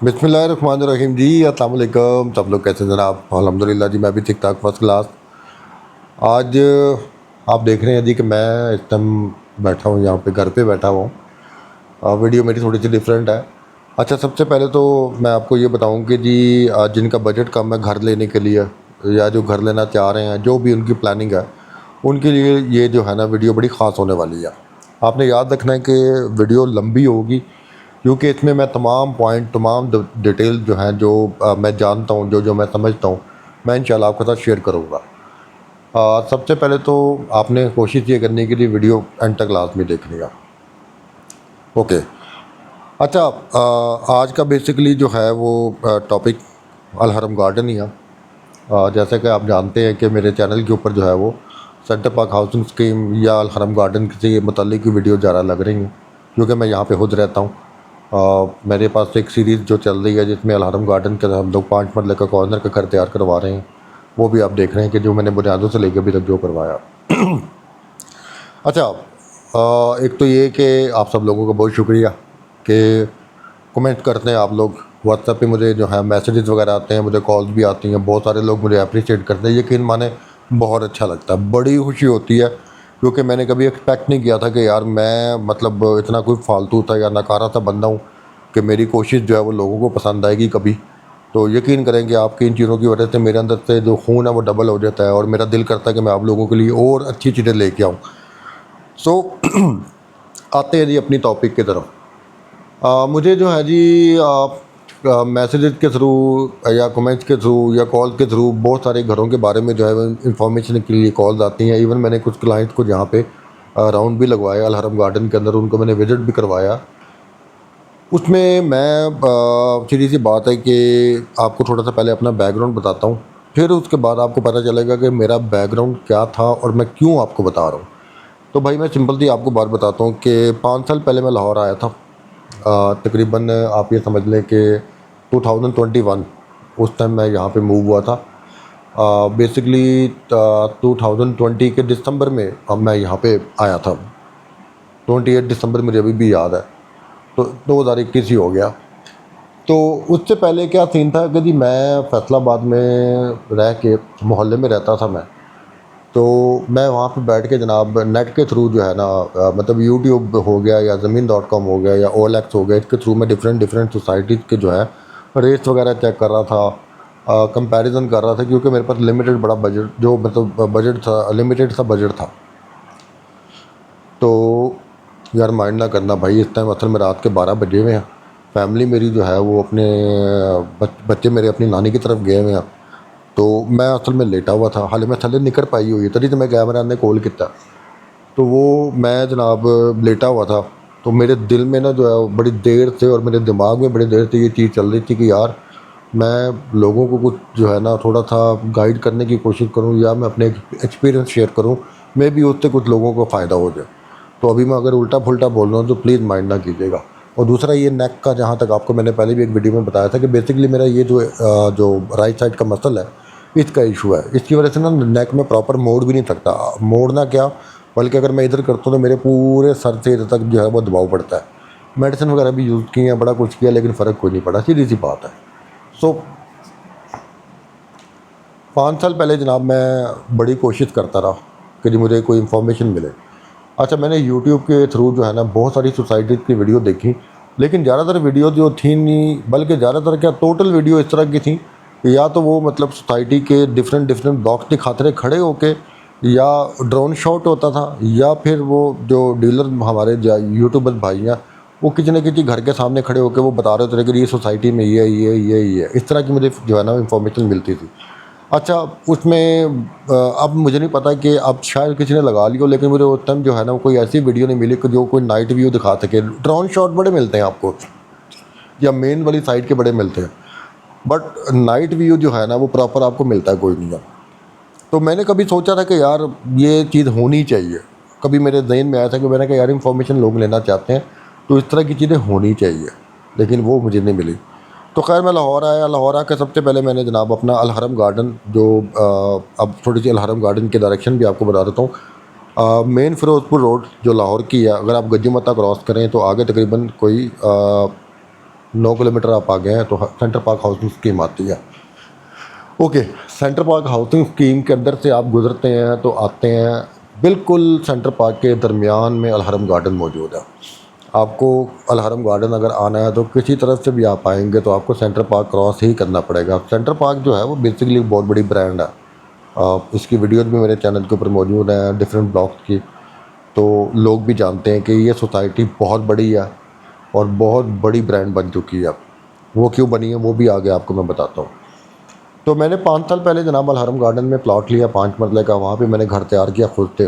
बिस्मिल्लाहिर्रहमानिर्रहीम जी। अस्सलाम वालेकुम। सब लोग कैसे हैं जनाब? अल्हम्दुलिल्लाह जी, मैं भी ठीक ठाक फर्स्ट क्लास। आज आप देख रहे हैं जी कि मैं इस टाइम बैठा हूँ, यहाँ पे घर पे बैठा हुआ हूँ। वीडियो मेरी थोड़ी सी डिफरेंट है। अच्छा, सबसे पहले तो मैं आपको ये बताऊँ कि जी जिनका बजट कम है घर लेने के लिए, या जो घर लेना चाह रहे हैं, जो भी उनकी प्लानिंग है, उनके लिए ये जो है ना वीडियो बड़ी ख़ास होने वाली है। आपने याद रखना है कि वीडियो लंबी होगी, क्योंकि इसमें मैं तमाम पॉइंट, तमाम डिटेल जो हैं, जो मैं जानता हूँ, जो जो मैं समझता हूँ, मैं इंशाल्लाह आपके साथ शेयर करूँगा। सबसे पहले तो आपने कोशिश ये करनी है कि वीडियो एंड तक लाजमी देखनी है। ओके। अच्छा, आज का बेसिकली जो है वो टॉपिक अल हरम गार्डन ही है। जैसे कि आप जानते हैं कि मेरे चैनल के ऊपर जो है वो सेंटर पार्क हाउसिंग स्कीम या अल हरम गार्डन से मुतल्लिक की वीडियो ज़्यादा लग रही हैं, क्योंकि मैं यहाँ पे खुद रहता हूँ। मेरे पास एक सीरीज़ जो चल रही है जिसमें अल हरम गार्डन के हम लोग 5 मरले का कॉर्नर का घर तैयार करवा रहे हैं। वो भी आप देख रहे हैं कि जो मैंने बुनियादों से लेकर अभी तक जो करवाया। अच्छा, एक तो ये कि आप सब लोगों का बहुत शुक्रिया कि कमेंट करते हैं आप लोग। व्हाट्सएप पे मुझे जो है मैसेजेस वगैरह आते हैं, मुझे कॉल्स भी आती हैं, बहुत सारे लोग मुझे अप्रिशिएट करते हैं। यकीन माने बहुत अच्छा लगता है, बड़ी खुशी होती है, क्योंकि मैंने कभी एक्सपेक्ट नहीं किया था कि यार मैं मतलब इतना कोई फालतू था या नकारा सा बंदा हूँ कि मेरी कोशिश जो है वो लोगों को पसंद आएगी कभी। तो यकीन करें कि आपकी इन चीज़ों की वजह से मेरे अंदर से जो खून है वो डबल हो जाता है, और मेरा दिल करता है कि मैं आप लोगों के लिए और अच्छी चीज़ें लेके आऊँ। सो आते हैं जी अपनी टॉपिक की तरफ। मुझे जो है जी मैसेजेस के थ्रू या कमेंट्स के थ्रू या कॉल के थ्रू बहुत सारे घरों के बारे में जो है इंफॉर्मेशन के लिए कॉल्स आती हैं। इवन मैंने कुछ क्लाइंट को जहाँ पे राउंड भी लगवाया अल हरम गार्डन के अंदर, उनको मैंने विजिट भी करवाया। उसमें मैं सीधी सी बात है कि आपको थोड़ा सा पहले अपना बैकग्राउंड बताता हूँ, फिर उसके बाद आपको पता चलेगा कि मेरा बैकग्राउंड क्या था और मैं क्यों आपको बता रहा हूँ। तो भाई मैं सिंपल सी आपको बात बताता हूँ कि 5 साल पहले मैं लाहौर आया था। तकरीबन आप ये समझ लें कि 2021 उस टाइम मैं यहाँ पे मूव हुआ था। बेसिकली 2020 के दिसंबर में अब मैं यहाँ पे आया था। 28 दिसंबर मुझे अभी भी याद है। तो 2021 ही हो गया। तो उससे पहले क्या सीन था कि जी मैं फैसलाबाद में रह के मोहल्ले में रहता था मैं। तो मैं वहाँ पे बैठ के जनाब नेट के थ्रू जो है ना मतलब यूट्यूब हो गया या ज़मीन.com हो गया या OLX हो गया, इसके थ्रू मैं डिफरेंट डिफरेंट सोसाइटीज़ के जो है रेट्स वगैरह चेक कर रहा था, कंपैरिजन कर रहा था, क्योंकि मेरे पास लिमिटेड बड़ा बजट, जो मतलब बजट था, लिमिटेड सा बजट था। तो यार माइंड ना करना भाई, इस टाइम असल में रात के 12 बजे हुए हैं। फैमिली मेरी जो है वो अपने बच्चे मेरे अपनी नानी की तरफ गए हुए हैं। तो मैं असल में लेटा हुआ था, हाले मैं थले निकल पाई हुई तभी तो मैं कैमरा ने कॉल किया। तो वो मैं जनाब लेटा हुआ था। तो मेरे दिल में ना जो है बड़ी देर से, और मेरे दिमाग में बड़ी देर से ये चीज़ चल रही थी कि यार मैं लोगों को कुछ जो है ना थोड़ा सा गाइड करने की कोशिश करूं, या मैं अपने एक्सपीरियंस शेयर करूं, मे भी उससे कुछ लोगों को फ़ायदा हो जाए। तो अभी मैं अगर उल्टा फुल्टा बोल रहा हूँ तो प्लीज़ माइंड ना कीजिएगा। और दूसरा ये नेक का, जहाँ तक आपको मैंने पहले भी एक वीडियो में बताया था कि बेसिकली मेरा ये जो राइट साइड का मसल है, इसका इशू है। इसकी वजह से ना नेक में प्रॉपर मोड़ भी नहीं सकता। मोड़ना क्या, बल्कि अगर मैं इधर करता हूँ तो मेरे पूरे सर से इधर तक जो है वो दबाव पड़ता है। मेडिसिन वगैरह भी यूज़ की है, बड़ा कुछ किया, लेकिन फ़र्क कोई नहीं पड़ा। सीधी सी बात है। सो 5 साल पहले जनाब मैं बड़ी कोशिश करता रहा कि जी मुझे कोई इन्फॉर्मेशन मिले। अच्छा, मैंने यूट्यूब के थ्रू जो है ना बहुत सारी सोसाइटीज़ की वीडियो देखी, लेकिन ज़्यादातर वीडियो जो थी नहीं, बल्कि ज़्यादातर क्या टोटल वीडियो इस तरह की थी कि या तो वो मतलब सोसाइटी के डिफरेंट डिफरेंट ब्लॉक्स दिखाते रहे खड़े होके, या ड्रोन शॉट होता था, या फिर वो जो डीलर हमारे यूट्यूबर भाई हैं वो किसी न किसी घर के सामने खड़े होकर वो बता रहे होते थे कि ये सोसाइटी में ये इस तरह की मुझे जो है ना इन्फॉर्मेशन मिलती थी। अच्छा, उसमें अब मुझे नहीं पता कि अब शायद किसी ने लगा लिया हो, लेकिन मुझे उस टाइम जो है ना कोई ऐसी वीडियो नहीं मिली कि जो कोई नाइट व्यू दिखा सके। ड्रोन शॉट बड़े मिलते हैं आपको, या मेन वाली साइड के बड़े मिलते हैं, बट नाइट व्यू जो है ना वो प्रॉपर आपको मिलता है कोई नहीं है। तो मैंने कभी सोचा था कि यार ये चीज़ होनी चाहिए। कभी मेरे जहन में आया था कि मैंने कहा यार इन्फॉर्मेशन लोग लेना चाहते हैं तो इस तरह की चीज़ें होनी चाहिए, लेकिन वो मुझे नहीं मिली। तो खैर मैं लाहौर आया। लाहौर आकर सबसे पहले मैंने जनाब अपना अल हरम गार्डन, जो अब थोड़ी सी अल हरम गार्डन की डायरेक्शन भी आपको बता देता हूँ। मेन फ़िरोज़पुर रोड जो लाहौर की है, अगर आप गज्जी मत्ता क्रॉस करें तो आगे तकरीबन कोई 9 किलोमीटर आप आगे हैं तो सेंटर पार्क हाउसिंग स्कीम आती है। Okay, centre park housing scheme के अंदर से आप गुजरते हैं तो आते हैं, बिल्कुल सेंटर पार्क के दरमियान में अलहरम गार्डन मौजूद है। आपको अलहरम गार्डन अगर आना है तो किसी तरफ से भी आप आएंगे तो आपको सेंटर पार्क क्रॉस ही करना पड़ेगा। सेंटर पार्क जो है वो बेसिकली बहुत बड़ी ब्रांड है। इसकी वीडियोज़ भी मेरे चैनल के ऊपर मौजूद हैं डिफरेंट ब्लॉग्स की, तो लोग भी जानते हैं कि ये सोसाइटी बहुत बड़ी है और बहुत बड़ी ब्रांड बन चुकी है। वो क्यों बनी है वो भी आगे आपको मैं बताता हूँ। तो मैंने 5 साल पहले जनाब अलहरम गार्डन में प्लॉट लिया 5 मरले का, वहाँ पे मैंने घर तैयार किया खुद से।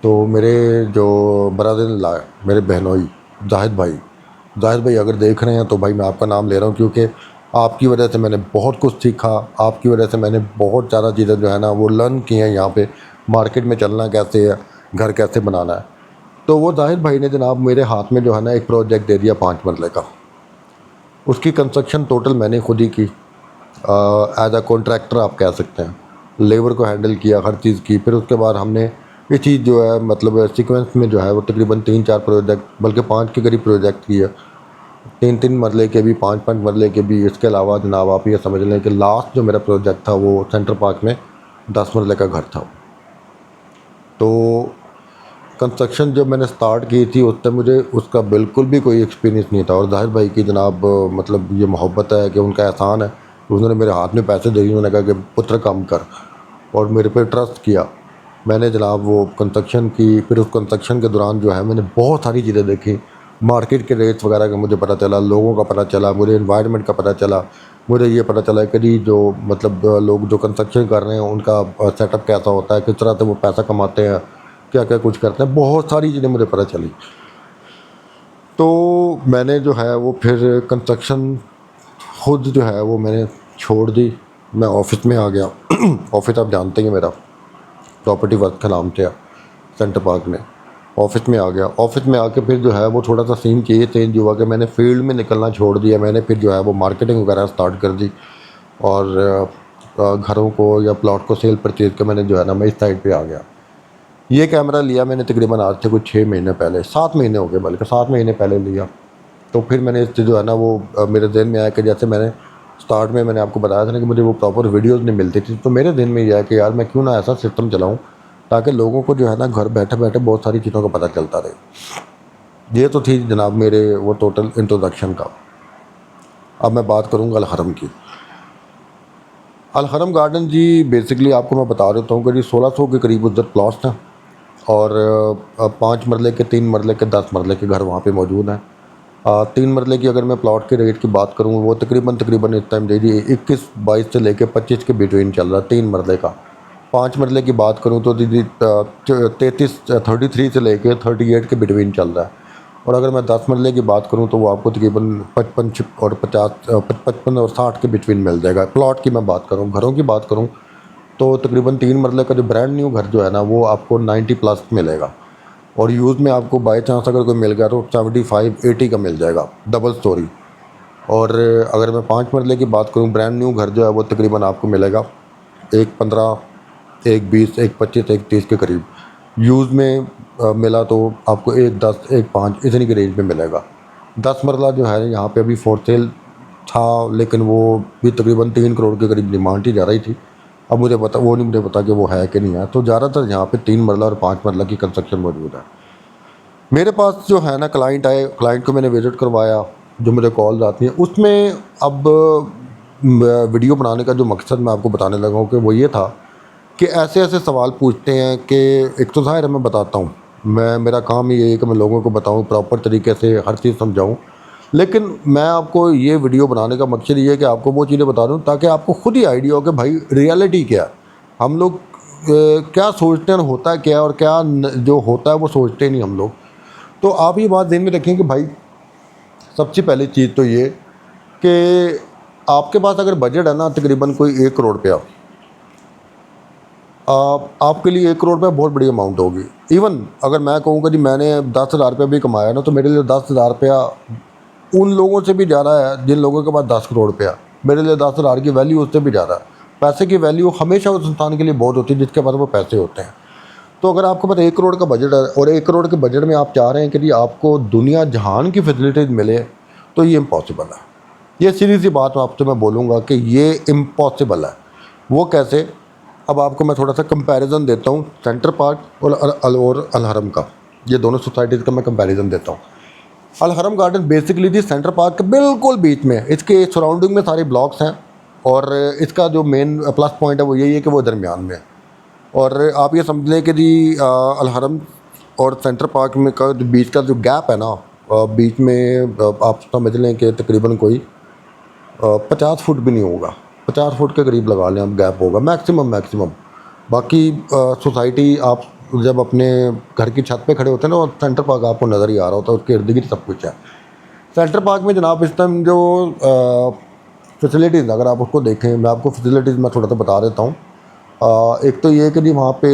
तो मेरे जो ब्रदर इन लॉ मेरे बहनोई जाहिद भाई अगर देख रहे हैं तो भाई मैं आपका नाम ले रहा हूँ, क्योंकि आपकी वजह से मैंने बहुत कुछ सीखा, आपकी वजह से मैंने बहुत ज़्यादा चीज़ें जो है ना वो लर्न की हैं। यहाँ पे मार्केट में चलना कैसे है, घर कैसे बनाना है। तो वो जाहिद भाई ने जनाब मेरे हाथ में जो है ना एक प्रोजेक्ट दे दिया 5 मरले का। उसकी कंस्ट्रक्शन टोटल मैंने खुद ही की, एज अ कॉन्ट्रैक्टर आप कह सकते हैं। लेबर को हैंडल किया, हर चीज़ की। फिर उसके बाद हमने ये चीज़ जो है मतलब सीक्वेंस में जो है वो तकरीबन 3-4 प्रोजेक्ट बल्कि 5 के करीब प्रोजेक्ट किए, 3-3 मरले के भी, 5-5 मरले के भी। इसके अलावा जनाब आप ये समझ लें कि लास्ट जो मेरा प्रोजेक्ट था वो सेंटर पार्क में 10 मरले का घर था। तो कंस्ट्रक्शन जब मैंने स्टार्ट की थी उस टाइम मुझे उसका बिल्कुल भी कोई एक्सपीरियंस नहीं था। और जाहिर भाई की जनाब मतलब ये मोहब्बत है कि उनका एहसान है, उन्होंने मेरे हाथ में पैसे दे दिए। उन्होंने कहा कि पुत्र काम कर, और मेरे पे ट्रस्ट किया। मैंने जनाब वो कंस्ट्रक्शन की। फिर उस कंस्ट्रक्शन के दौरान जो है मैंने बहुत सारी चीज़ें देखी, मार्केट के रेट्स वगैरह का मुझे पता चला, लोगों का पता चला, मुझे एनवायरनमेंट का पता चला। मुझे ये पता चला कि जो मतलब लोग जो कंस्ट्रक्शन कर रहे हैं उनका सेटअप कैसा होता है, किस तरह से वो पैसा कमाते हैं, क्या क्या कुछ करते हैं। बहुत सारी चीज़ें मुझे पता चली। तो मैंने जो है वो फिर कंस्ट्रक्शन खुद जो है वो मैंने छोड़ दी। मैं ऑफिस में आ गया। ऑफिस आप जानते हैं मेरा प्रॉपर्टी वर्क के नाम से है सेंटर पार्क में। ऑफिस में आ गया। ऑफिस में आके फिर जो है वो थोड़ा सा सीन ये चेंज हुआ कि मैंने फील्ड में निकलना छोड़ दिया। मैंने फिर जो है वो मार्केटिंग वगैरह स्टार्ट कर दी, और घरों को या प्लॉट को सेल परचेज के मैंने जो है ना मैं इस साइड पे आ गया। ये कैमरा लिया मैंने तकरीबन आज से कुछ 6 महीने पहले, 7 महीने हो गए, बल्कि 7 महीने पहले लिया। तो फिर मैंने इससे जो है ना वो मेरे जहन में आया कि जैसे मैंने स्टार्ट में मैंने आपको बताया था ना कि मुझे वो प्रॉपर वीडियोज़ नहीं मिलती थी, तो मेरे जहन में ये आया कि यार मैं क्यों ना ऐसा सिस्टम चलाऊँ ताकि लोगों को जो है ना घर बैठे बैठे बहुत सारी चीज़ों का पता चलता रहे। ये तो थी जनाब मेरे वो टोटल इंट्रोडक्शन का। अब मैं बात करूँगा अलहरम की। अलहरम गार्डन जी बेसिकली आपको मैं बता देता हूँ कि जी 1600 के करीब उधर प्लॉट्स हैं, और 5 मरले के, 3 मरले के, 10 मरले के घर वहाँ पे मौजूद हैं। 3 मरले की अगर मैं प्लॉट के रेट की बात करूँ वो तकरीबन इस टाइम जी 21-22 से लेके 25 के बिटवीन चल रहा है 3 मरले का। 5 मरले की बात करूँ तो दीदी 33 से लेके 38 के बिटवीन चल रहा है। और अगर मैं 10 मरले की बात करूँ तो वो आपको तकरीबन 55 और 60 के बिटवीन मिल जाएगा। प्लॉट की मैं बात करूँ, घरों की बात करूँ तो तकरीबन 3 मरले का जो ब्रांड न्यू घर जो है ना वो आपको 90+ मिलेगा, और यूज़ में आपको बाई चांस अगर कोई मिल गया तो 75-80 का मिल जाएगा डबल स्टोरी। और अगर मैं 5 मरले की बात करूँ ब्रांड न्यू घर जो है वो तकरीबन आपको मिलेगा 1.15, 1.20, 1.25, 1.30 के करीब। यूज़ में मिला तो आपको 1.10, 1.5 इतनी के रेंज में मिलेगा। 10 मरला जो है यहाँ पे अभी फॉर सेल था, लेकिन वो भी तकरीबन 3 करोड़ के करीब डिमांड ही जा रही थी। अब मुझे मुझे पता कि वो है कि नहीं है। तो ज़्यादातर यहाँ पे 3 मरला और 5 मरला की कंस्ट्रक्शन मौजूद है। मेरे पास जो है ना क्लाइंट आए, क्लाइंट को मैंने विज़िट करवाया, जो मुझे कॉल्स आती हैं उसमें अब वीडियो बनाने का जो मकसद मैं आपको बताने लगा हूँ कि वो ये था कि ऐसे ऐसे सवाल पूछते हैं कि एक तो ज़ाहिर है मैं बताता हूँ, मेरा काम ही ये है कि मैं लोगों को बताऊँ, प्रॉपर तरीके से हर चीज़ समझाऊँ। लेकिन मैं आपको ये वीडियो बनाने का मकसद ये है कि आपको वो चीज़ें बता दूँ ताकि आपको खुद ही आइडिया हो कि भाई रियलिटी क्या है, हम लोग क्या सोचते हैं होता है क्या, और क्या जो होता है वो सोचते नहीं हम लोग। तो आप ये बात ध्यान में रखें कि भाई सबसे पहली चीज़ तो ये कि आपके पास अगर बजट है ना तकरीबन कोई 1 करोड़ रुपया, आपके लिए 1 करोड़ रुपया बहुत बड़ी अमाउंट होगी। इवन अगर मैं कहूँ कि जी मैंने 10,000 रुपया भी कमाया ना तो मेरे लिए 10,000 रुपया उन लोगों से भी ज़्यादा है जिन लोगों के पास 10 करोड़ रुपया। मेरे लिए 10,000 की वैल्यू उससे भी ज़्यादा है। पैसे की वैल्यू हमेशा उस इंसान के लिए बहुत होती है जिसके पास वो पैसे होते हैं। तो अगर आपके पास 1 करोड़ का बजट है और 1 करोड़ के बजट में आप चाह रहे हैं कि जी आपको दुनिया जहान की फैसिलिटीज़ मिले, तो ये इम्पॉसिबल है। ये सीधी सी बात आपसे मैं बोलूँगा कि ये इम्पॉसिबल है। वो कैसे? अब आपको मैं थोड़ा सा कंपैरिजन देता हूँ सेंटर पार्क और अल हरम का। ये दोनों सोसाइटीज़ का मैं कंपैरिजन देता हूँ। अल हरम गार्डन बेसिकली थी सेंटर पार्क के बिल्कुल बीच में, इसके सराउंडिंग में सारे ब्लॉक्स हैं और इसका जो मेन प्लस पॉइंट है वो यही है कि वो दरमियान में है। और आप ये समझ लें कि जी अल हरम और सेंटर पार्क में का जो बीच का जो गैप है ना, बीच में आप समझ लें कि तकरीबन कोई 50 फुट भी नहीं होगा, 50 फुट के करीब लगा लें आप गैप होगा मैक्सिमम। बाकी सोसाइटी आप जब अपने घर की छत पे खड़े होते हैं ना, और सेंटर पार्क आपको नज़र ही आ रहा होता है, उसके इर्द गिर्द सब कुछ है। सेंटर पार्क में जनाब इस टाइम जो फैसिलिटीज़, अगर आप उसको देखें, मैं आपको फैसिलिटीज़ मैं थोड़ा सा बता देता हूँ। एक तो ये कि जी वहाँ पे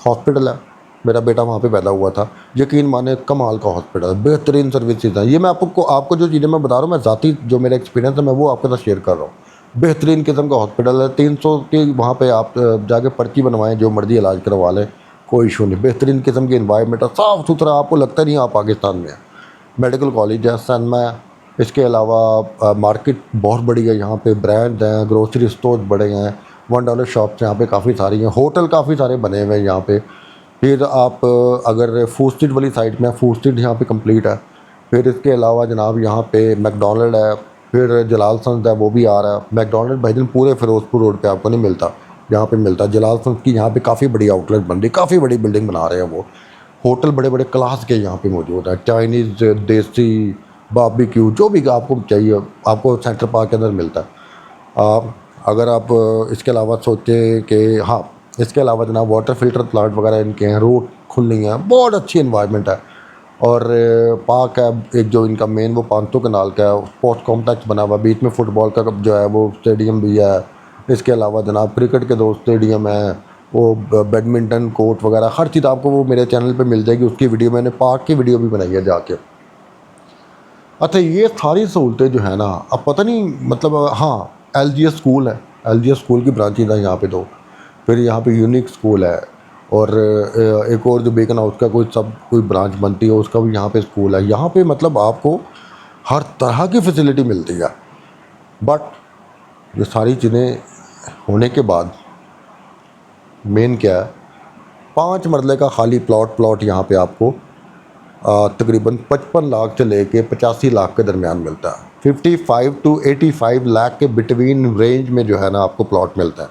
हॉस्पिटल है, मेरा बेटा वहाँ पे पैदा हुआ था, यकीन माने कमाल का हॉस्पिटल है, बेहतरीन सर्विसेज हैं। ये मैं आपको जो चीज़ें मैं बता रहा हूँ, मैं ज़ाती जो मेरा एक्सपीरियंस है मैं वो आपके साथ शेयर कर रहा हूँ। बेहतरीन किस्म का हॉस्पिटल है, 300 की वहाँ पे आप जाके पर्ची बनवाएं, जो मर्जी इलाज करवा लें, कोई इशू नहीं। बेहतरीन किस्म की इन्वायरमेंट है, साफ़ सुथरा, आपको लगता नहीं आप पाकिस्तान में है। मेडिकल कॉलेज है, सनमा है। इसके अलावा मार्केट बहुत बड़ी है, यहाँ पे ब्रांड हैं, ग्रोसरी स्टोर बड़े हैं, $1 शॉप्स यहाँ पे काफ़ी सारी हैं, होटल काफ़ी सारे बने हुए हैं यहाँ पे। फिर आप अगर फूड स्ट्रीट वाली साइड में, फूड स्ट्रीट यहाँ पे कंप्लीट है। फिर इसके अलावा जनाब यहाँ पे मैकडोनल्ड है, फिर जलाल सन्स है, वो भी आ रहा है। मैकडोनल्ड भाईजान पूरे फिरोजपुर रोड पे आपको नहीं मिलता, यहाँ पे मिलता है। जलाल सन्स की यहाँ पे काफ़ी बड़ी आउटलेट बन रही, काफ़ी बड़ी बिल्डिंग बना रहे हैं वो। होटल बड़े बड़े क्लास के यहाँ पे मौजूद है, चाइनीज़, देसी, बारबेक्यू, जो भी आपको चाहिए आपको सेंटर पार्क के अंदर मिलता है। अगर आप इसके अलावा सोचें कि हाँ, इसके अलावा जनाब वाटर फिल्टर प्लांट वगैरह इनके हैं, रोड खुली हैं, बहुत अच्छी इन्वायरमेंट है। और पार्क है एक जो इनका मेन, वो 500 कनाल का है, स्पोर्ट्स कॉम्प्लेक्स बना हुआ, बीच में फुटबॉल का जो है वो स्टेडियम भी है। इसके अलावा जनाब क्रिकेट के 2 स्टेडियम हैं, वो बैडमिंटन कोर्ट वगैरह, हर चीज़ आपको वो मेरे चैनल पे मिल जाएगी। उसकी वीडियो मैंने पार्क की वीडियो भी बनाई है जाके। अच्छा, ये सारी सहूलतें जो है ना, अब पता नहीं मतलब, हाँ, LGS स्कूल है, LGS स्कूल की ब्रांचेज है यहाँ पे 2। फिर यहाँ पे यूनिक स्कूल है, और एक और जो बेकन हाउस का कोई ब्रांच बनती है, उसका भी यहाँ पे स्कूल है। यहाँ पे मतलब आपको हर तरह की फैसिलिटी मिलती है। बट ये सारी चीज़ें होने के बाद मेन क्या है, 5 मरले का खाली प्लॉट यहाँ पे आपको तकरीबन 55 लाख से लेके 85 लाख के दरमियान मिलता है। 55 to 85 लाख के बिटवीन रेंज में जो है ना आपको प्लॉट मिलता है।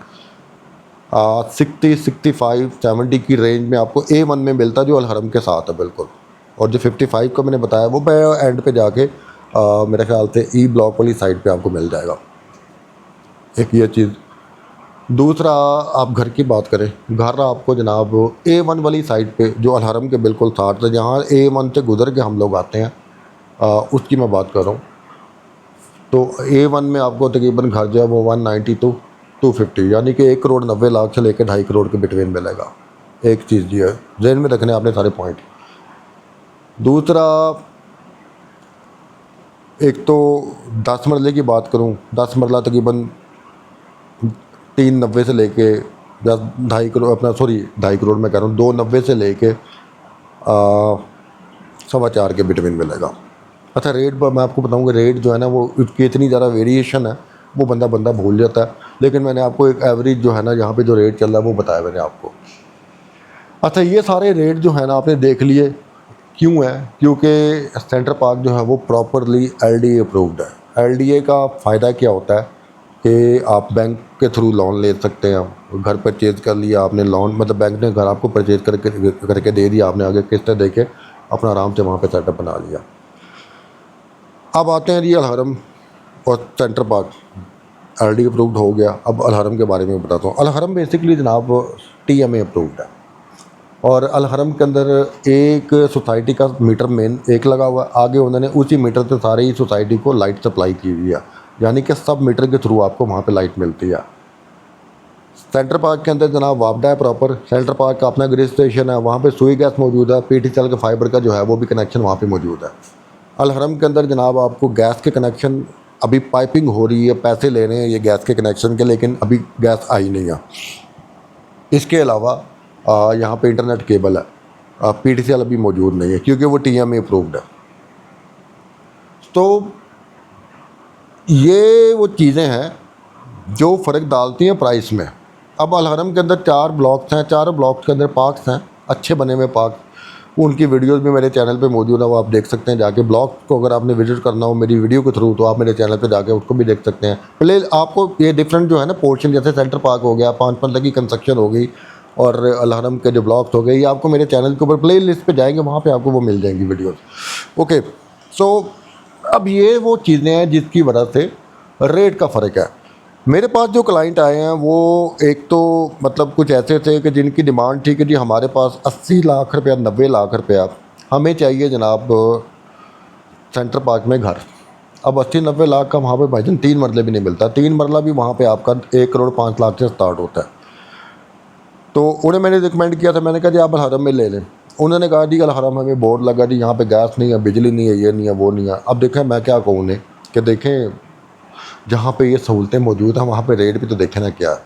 60, 65, 70 की रेंज में आपको A1 में मिलता है, जो अल हरम के साथ है बिल्कुल। और जो 55 का मैंने बताया वो एंड पे जाके मेरे ख्याल से E ब्लॉक वाली साइड पे आपको मिल जाएगा। एक ये चीज़। दूसरा, आप घर की बात करें, घर आपको जनाब A1 वाली साइड पे, जो अल हरम के बिल्कुल साथ है, जहाँ A1 से गुजर के हम लोग आते हैं, उसकी मैं बात कर रहा हूँ। तो A1 में आपको तकरीबन घर जो है वो 190 to 250, यानी कि 1,90,00,000 से लेकर 2.5 करोड़ के बिटवीन मिलेगा। एक चीज़ ये है, जहन में रखने आपने सारे पॉइंट। दूसरा, एक तो 10 मरले की बात करूँ, 10 मरला तकरीबन 390 से लेके 2.5 करोड़, अपना सॉरी 2.5 करोड़ मैं कह रहा हूँ, 290 से लेके 4.25 के बिटवीन मिलेगा। अच्छा, रेट मैं आपको बताऊंगा, रेट जो है ना वो उसकी इतनी ज़्यादा वेरिएशन है, वो बंदा भूल जाता है। लेकिन मैंने आपको एक एवरेज जो है ना यहाँ पे जो रेट चल रहा है वो बताया मैंने आपको। अच्छा, ये सारे रेट जो है ना आपने देख लिए, क्यों है? क्योंकि सेंटर पार्क जो है वो प्रॉपरली LDA अप्रूव्ड है। LDA का फ़ायदा क्या होता है कि आप बैंक के थ्रू लोन ले सकते हैं। घर परचेज़ कर लिया आपने, लोन मतलब बैंक ने घर आपको परचेज़ करके दे दिया, आपने आगे किस्तें दे के अपना आराम से वहाँ पे सेटअप बना लिया। अब आते हैं जी अल हरम और सेंटर पार्क। LDA अप्रूव्ड हो गया, अब अल हरम के बारे में बताता हूँ। अल हरम बेसिकली जनाब TMA अप्रूव्ड है, और अल हरम के अंदर एक सोसाइटी का मीटर मेन एक लगा हुआ है, आगे उन्होंने उसी मीटर से सारी ही सोसाइटी को लाइट सप्लाई की हुई है, यानी कि सब मीटर के थ्रू आपको वहाँ पे लाइट मिलती है। सेंटर पार्क के अंदर जनाब वापडा है प्रॉपर, सेंटर पार्क का अपना ग्रिड स्टेशन है, वहाँ पे सुई गैस मौजूद है, PTCL के फाइबर का जो है वो भी कनेक्शन वहाँ पे मौजूद है। अल हरम के अंदर जनाब आपको गैस के कनेक्शन अभी पाइपिंग हो रही है, पैसे ले रहे हैं ये गैस के कनेक्शन के, लेकिन अभी गैस आई नहीं है। इसके अलावा यहाँ पे इंटरनेट केबल है, PTCL अभी मौजूद नहीं है क्योंकि वो TMA अप्रूव्ड है। तो ये वो चीज़ें हैं जो फ़र्क डालती हैं प्राइस में। अब अल हरम के अंदर 4 ब्लॉक्स हैं, चारों ब्लॉक्स के अंदर पार्क्स हैं, अच्छे बने हुए पार्क। उनकी वीडियोस भी मेरे चैनल पे मौजूद है, वो आप देख सकते हैं जाके। ब्लॉग को अगर आपने विजिट करना हो मेरी वीडियो के थ्रू, तो आप मेरे चैनल पे जाके उसको भी देख सकते हैं। पहले आपको ये डिफरेंट जो है ना पोर्शन, जैसे सेंटर पार्क हो गया, 5 मंजिला की कंस्ट्रक्शन हो गई, और अल हरम के जो ब्लॉग्स हो गए, ये आपको मेरे चैनल के ऊपर प्ले लिस्ट पर जाएंगे, वहाँ पर आपको वो मिल जाएंगी वीडियोज़। ओके, सो अब ये वो चीज़ें हैं जिसकी वजह से रेट का फ़र्क है। मेरे पास जो क्लाइंट आए हैं वो एक तो मतलब कुछ ऐसे थे कि जिनकी डिमांड थी कि जी हमारे पास 80 लाख रुपया, 90 लाख रुपया हमें चाहिए जनाब सेंटर पार्क में घर। अब 80-90 लाख का वहाँ पे भाईजान 3 मरले भी नहीं मिलता। 3 मरला भी वहाँ पे आपका 1 करोड़ 5 लाख से स्टार्ट होता है। तो उन्हें मैंने रिकमेंड किया था, मैंने कहा जी आप अल हरम में ले लें। उन्होंने कहा जी अल हरम हमें बोर्ड लगा जी, यहाँ पे गैस नहीं है, बिजली नहीं है, ये नहीं है, वो नहीं है। अब देखें मैं क्या कहूँ उन्हें कि देखें जहाँ पे ये सहूलतें मौजूद हैं वहाँ पे रेट भी तो देखें ना क्या है।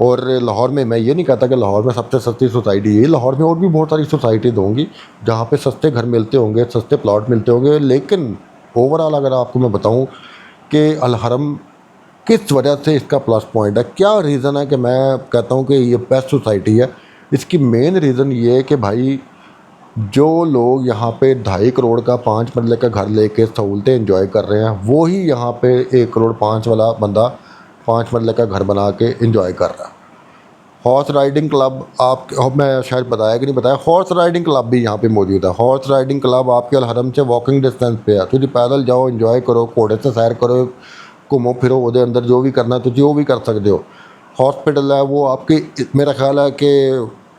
और लाहौर में मैं ये नहीं कहता कि लाहौर में सबसे सस्ती सोसाइटी है, लाहौर में और भी बहुत सारी सोसाइटीज़ होंगी जहाँ पे सस्ते घर मिलते होंगे, सस्ते प्लॉट मिलते होंगे। लेकिन ओवरऑल अगर आपको मैं बताऊँ कि अल हरम किस वजह से इसका प्लस पॉइंट है, क्या रीज़न है कि मैं कहता हूँ कि ये बेस्ट सोसाइटी है, इसकी मेन रीज़न ये है कि भाई जो लोग यहाँ पे 2.5 करोड़ का 5 मरले का घर लेके सहूलतें एंजॉय कर रहे हैं, वो ही यहाँ पे 1 करोड़ 5 वाला बंदा 5 मरले का घर बना के एंजॉय कर रहा है। हॉर्स राइडिंग क्लब, आप मैं शायद बताया कि नहीं बताया, हॉर्स राइडिंग क्लब भी यहाँ पे मौजूद है। हॉर्स राइडिंग क्लब आपके अल हरम से वॉकिंग डिस्टेंस पे है, तुझे पैदल जाओ, एंजॉय करो, घोड़े से सैर करो, घूमो फिरो, वो अंदर जो भी करना तुझे वो भी कर सकते हो। हॉस्पिटल है वो आपकी, मेरा ख्याल है कि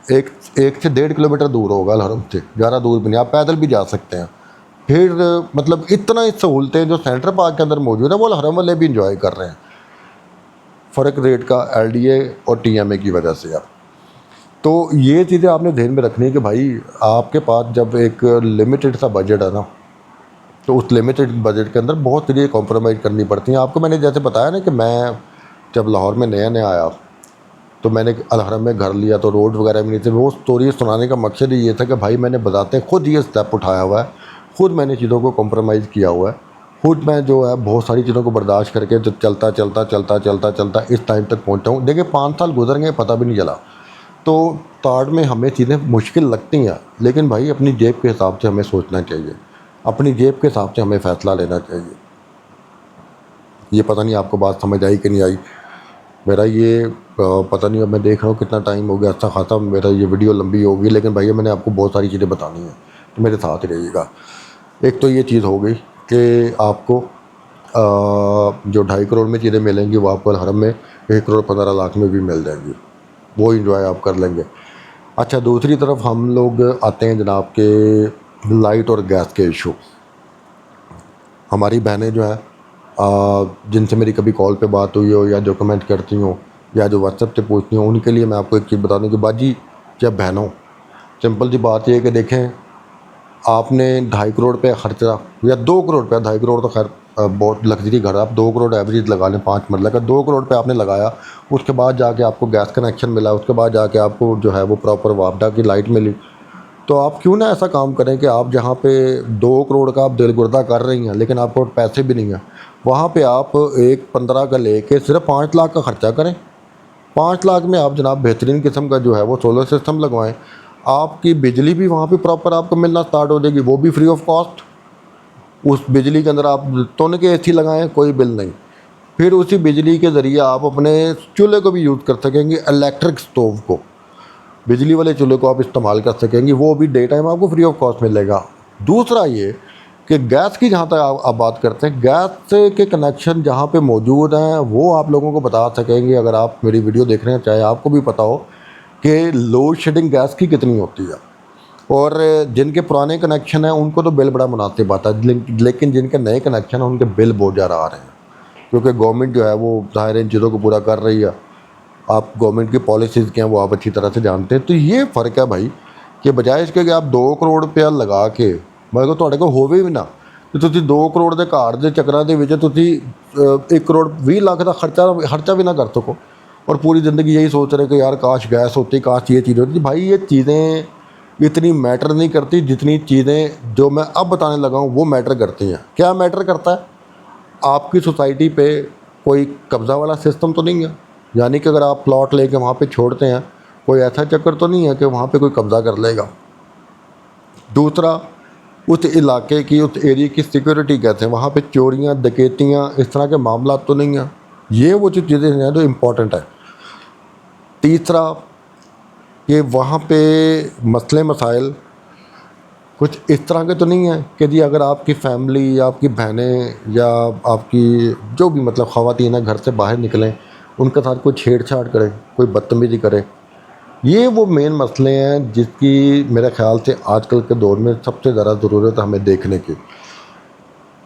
एक 1 से 1.5 किलोमीटर दूर होगा अल हरम से, ज़्यादा दूर भी नहीं, आप पैदल भी जा सकते हैं। फिर मतलब इतना सहूलतें जो सेंटर पार्क के अंदर मौजूद है वो अल हरम वाले भी इंजॉय कर रहे हैं। फ़र्क रेट का LDA और TMA की वजह से। आप तो ये चीज़ें आपने ध्यान में रखनी है कि भाई आपके पास जब एक लिमिटेड सा बजट है ना, तो उस लिमिटेड बजट के अंदर बहुत चीज़ें कॉम्प्रोमाइज़ करनी पड़ती हैं आपको। मैंने जैसे बताया ना कि मैं जब लाहौर में नया नया आया तो मैंने अल हरम में घर लिया, तो रोड वगैरह भी नहीं थे। वो स्टोरी सुनाने का मकसद ही ये था कि भाई मैंने बताते खुद ये स्टेप उठाया हुआ है, खुद मैंने चीज़ों को कॉम्प्रोमाइज़ किया हुआ है, खुद मैं जो है बहुत सारी चीज़ों को बर्दाश्त करके जो चलता चलता चलता चलता चलता इस टाइम तक पहुँचा हूँ। देखिए 5 साल गुजर गए, पता भी नहीं चला। तो स्टार्ट में हमें चीज़ें मुश्किल लगती हैं, लेकिन भाई अपनी जेब के हिसाब से हमें सोचना चाहिए, अपनी जेब के हिसाब से हमें फ़ैसला लेना चाहिए। ये पता नहीं आपको बात समझ आई कि नहीं आई। मेरा ये पता नहीं, अब मैं देख रहा हूँ कितना टाइम हो गया, अच्छा खासा मेरा ये वीडियो लंबी होगी, लेकिन भैया मैंने आपको बहुत सारी चीज़ें बतानी है तो मेरे साथ ही रहिएगा। एक तो ये चीज़ हो गई कि आपको जो 2.5 करोड़ में चीज़ें मिलेंगी वो आपको अल हरम में 1 करोड़ 15 लाख में भी मिल जाएंगी, वो इंजॉय आप कर लेंगे। अच्छा, दूसरी तरफ हम लोग आते हैं जनाब के लाइट और गैस के इशू। हमारी बहनें जो हैं जिनसे मेरी कभी कॉल पे बात हुई हो, या जो कमेंट करती हूँ, या जो व्हाट्सएप से पूछती हूँ, उनके लिए मैं आपको एक चीज़ बता दूँ कि बाजी या बहनों, सिंपल सी बात ये है कि देखें आपने 2.5 करोड़ पे खर्चा, या 2 करोड़ पे, 2.5 करोड़ तो खैर बहुत लग्जरी घर, आप 2 करोड़ एवरेज लगा लें 5 मरला का, 2 करोड़ पे आपने लगाया, उसके बाद जाके आपको गैस कनेक्शन मिला, उसके बाद जाके आपको जो है वो प्रॉपर वापडा की लाइट मिली। तो आप क्यों ना ऐसा काम करें कि आप जहाँ पे 2 करोड़ का आप दिलगुर्दा कर रही हैं लेकिन आपको पैसे भी नहीं हैं, वहाँ पे आप एक 15 का लेके सिर्फ 5 लाख का ख़र्चा करें। 5 लाख में आप जनाब बेहतरीन किस्म का जो है वो सोलर सिस्टम लगवाएं, आपकी बिजली भी वहाँ पे प्रॉपर आपको मिलना स्टार्ट हो जाएगी, वो भी फ्री ऑफ कॉस्ट। उस बिजली के अंदर आप तोन के AC लगाएं, कोई बिल नहीं। फिर उसी बिजली के ज़रिए आप अपने चूल्हे को भी यूज़ कर सकेंगे, इलेक्ट्रिक स्टोव को, बिजली वाले चूल्हे को आप इस्तेमाल कर सकेंगे, वो भी डे टाइम आपको फ्री ऑफ कॉस्ट मिलेगा। दूसरा ये कि गैस की जहाँ तक आप बात करते हैं, गैस के कनेक्शन जहाँ पे मौजूद हैं वो आप लोगों को बता सकेंगे, अगर आप मेरी वीडियो देख रहे हैं, चाहे आपको भी पता हो कि लोड शेडिंग गैस की कितनी होती है। और जिनके पुराने कनेक्शन हैं उनको तो बिल बड़ा मुनासिब आता है, लेकिन जिनके नए कनेक्शन हैं उनके बिल बहुत ज़्यादा आ रहे हैं, क्योंकि गवर्नमेंट जो है वो ज़ाहिर इन चीज़ों को पूरा कर रही है। आप गवर्नमेंट की पॉलिसीज़ क्या हैं वो आप अच्छी तरह से जानते हैं। तो ये फ़र्क है भाई कि बजाय इसके कि आप 2 करोड़ रुपया लगा के मगर ਤੁਹਾਡੇ ਕੋਲ ਹੋਵੇ ਵੀ ਨਾ ਤੇ ਤੁਸੀਂ 2 ਕਰੋੜ ਦੇ ਘਾਟ ਦੇ ਚੱਕਰਾਂ ਦੇ ਵਿੱਚ ਤੁਸੀਂ 1 करोड़ 20 लाख का खर्चा भी ना कर सको और पूरी ज़िंदगी यही सोच रहे कि यार काश गैस होती, काश ये चीज़ होती। भाई ये चीज़ें इतनी मैटर नहीं करती जितनी चीज़ें जो मैं अब बताने लगा हूँ वो मैटर करती हैं। क्या मैटर करता है? आपकी सोसाइटी पे कोई कब्ज़ा वाला सिस्टम तो नहीं है, यानी कि अगर आप प्लॉट लेके वहाँ पे छोड़ते हैं, कोई ऐसा चक्कर तो नहीं है कि वहाँ पे कोई कब्ज़ा कर लेगा। दूसरा, उस इलाके की, उस एरिया की सिक्योरिटी कैसे है, वहाँ पे चोरियाँ डकैतियाँ इस तरह के मामला तो नहीं हैं। ये वो जो चीज़ें हैं जो इम्पोर्टेंट है। तीसरा, कि वहाँ पे मसले मसाइल कुछ इस तरह के तो नहीं है कि जी अगर आपकी फैमिली या आपकी बहनें या आपकी जो भी मतलब ख़वातीन हैं घर से बाहर निकलें, उनके साथ कोई छेड़छाड़ करें, कोई बदतमीज़ी करे। ये वो मेन मसले हैं जिसकी मेरे ख़्याल से आजकल के दौर में सबसे ज़्यादा ज़रूरत है हमें देखने की।